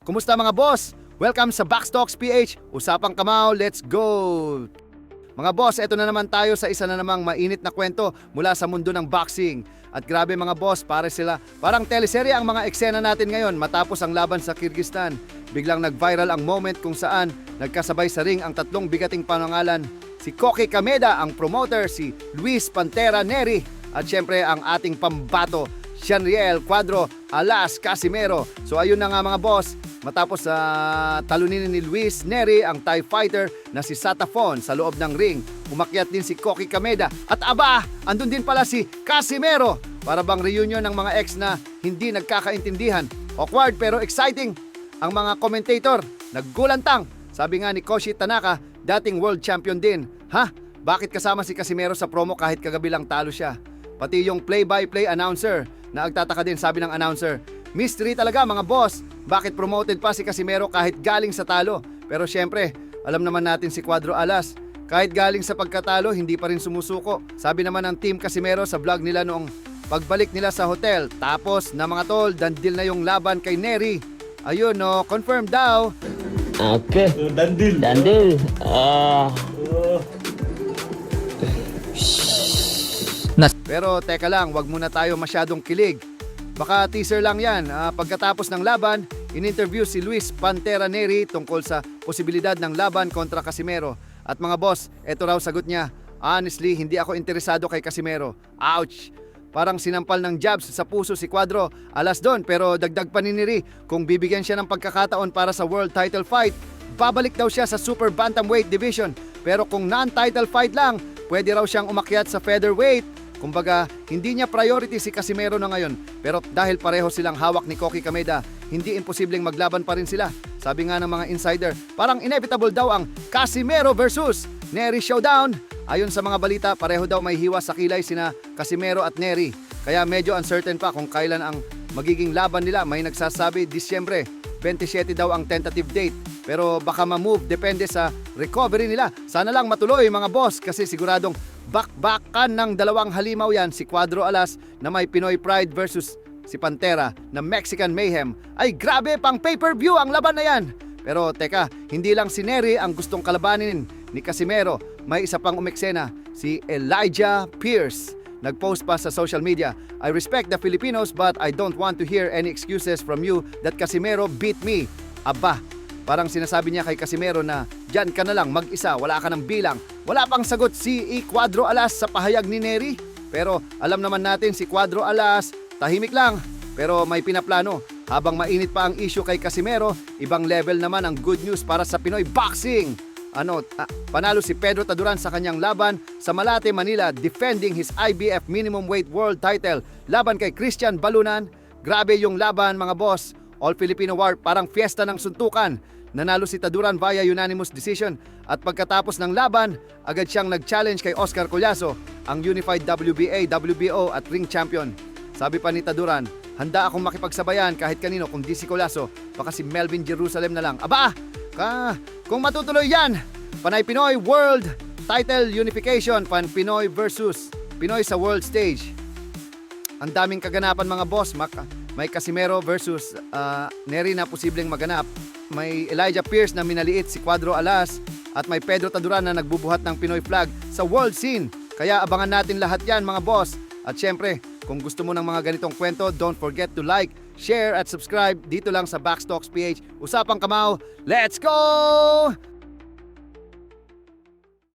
Kumusta mga boss? Welcome sa Boxtalks PH. Usapang kamao, let's go! Mga boss, eto na naman tayo sa isa na namang mainit na kwento mula sa mundo ng boxing. At grabe mga boss, parang teleserye ang mga eksena natin ngayon matapos ang laban sa Kyrgyzstan. Biglang nag-viral ang moment kung saan nagkasabay sa ring ang tatlong bigating panangalan. Si Koki Kameda, ang promoter, si Luis Pantera Neri, at syempre ang ating pambato, Shanriel Cuadro Alas Casimero. So ayun na nga mga boss, matapos sa talunin ni Luis Neri ang Thai fighter na si Satafon sa loob ng ring, umakyat din si Koki Kameda at andun din pala si Casimero. Para bang reunion ng mga ex na hindi nagkakaintindihan. Awkward pero exciting. Ang mga commentator naggulantang. Sabi nga ni Koshi Tanaka, dating world champion din, bakit kasama si Casimero sa promo kahit kagabi lang talo siya? Pati yung play-by-play announcer, nagtataka din, sabi ng announcer, mystery talaga mga boss, bakit promoted pa si Casimero kahit galing sa talo? Pero syempre, alam naman natin si Cuadro Alas, kahit galing sa pagkatalo, hindi pa rin sumusuko. Sabi naman ng Team Casimero sa vlog nila noong pagbalik nila sa hotel. Tapos na mga tol, dandil na yung laban kay Neri. Ayun no, confirm daw. Okay. Dandil. Dandil. Pero teka lang, wag muna tayo masyadong kilig. Baka teaser lang yan. Pagkatapos ng laban, in-interview si Luis Pantera Neri tungkol sa posibilidad ng laban kontra Casimero. At mga boss, eto raw sagot niya, honestly, hindi ako interesado kay Casimero. Ouch! Parang sinampal ng jabs sa puso si Cuadro Alas doon, pero dagdag pa ni Neri, kung bibigyan siya ng pagkakataon para sa world title fight, babalik daw siya sa super bantamweight division. Pero kung non-title fight lang, pwede raw siyang umakyat sa featherweight. Kumbaga, hindi niya priority si Casimero na ngayon, pero dahil pareho silang hawak ni Koki Kameda, hindi imposibleng maglaban pa rin sila. Sabi nga ng mga insider, parang inevitable daw ang Casimero versus Neri showdown. Ayon sa mga balita, pareho daw may hiwa sa kilay sina Casimero at Neri. Kaya medyo uncertain pa kung kailan ang magiging laban nila. May nagsasabi Disyembre 27 daw ang tentative date. Pero baka ma-move, depende sa recovery nila. Sana lang matuloy mga boss, kasi siguradong bakbakan ng dalawang halimaw yan, si Cuadro Alas na may Pinoy Pride versus si Pantera na Mexican Mayhem. Ay grabe, pang pay-per-view ang laban na yan. Pero teka, hindi lang si Neri ang gustong kalabanin ni Casimero. May isa pang umeksena, si Elijah Pierce. Nag-post pa sa social media, I respect the Filipinos but I don't want to hear any excuses from you that Casimero beat me. Aba, parang sinasabi niya kay Casimero na dyan ka na lang mag-isa, wala ka ng bilang. Wala pang sagot si Cuadro Alas sa pahayag ni Neri. Pero alam naman natin si Cuadro Alas, tahimik lang pero may pinaplano. Habang mainit pa ang issue kay Casimero, ibang level naman ang good news para sa Pinoy boxing. Panalo si Pedro Taduran sa kanyang laban sa Malate, Manila, defending his IBF minimum weight world title laban kay Christian Balunan. Grabe yung laban mga boss. All Filipino War, parang fiesta ng suntukan. Nanalo si Taduran via unanimous decision at pagkatapos ng laban, agad siyang nag-challenge kay Oscar Collazo, ang unified WBA, WBO at ring champion. Sabi pa ni Taduran, handa akong makipagsabayan kahit kanino kung di si Collazo, baka si Melvin Jerusalem na lang. Kung matutuloy yan, Panay Pinoy World Title Unification, Pan-Pinoy versus Pinoy sa world stage. Ang daming kaganapan mga boss. May Casimero versus Neri na posibleng maganap. May Elijah Pierce na minaliit si Cuadro Alas. At may Pedro Taduran na nagbubuhat ng Pinoy flag sa world scene. Kaya abangan natin lahat yan mga boss. At syempre, kung gusto mo ng mga ganitong kwento, don't forget to like, share at subscribe dito lang sa Boxtalks PH. Usapang kamao, let's go!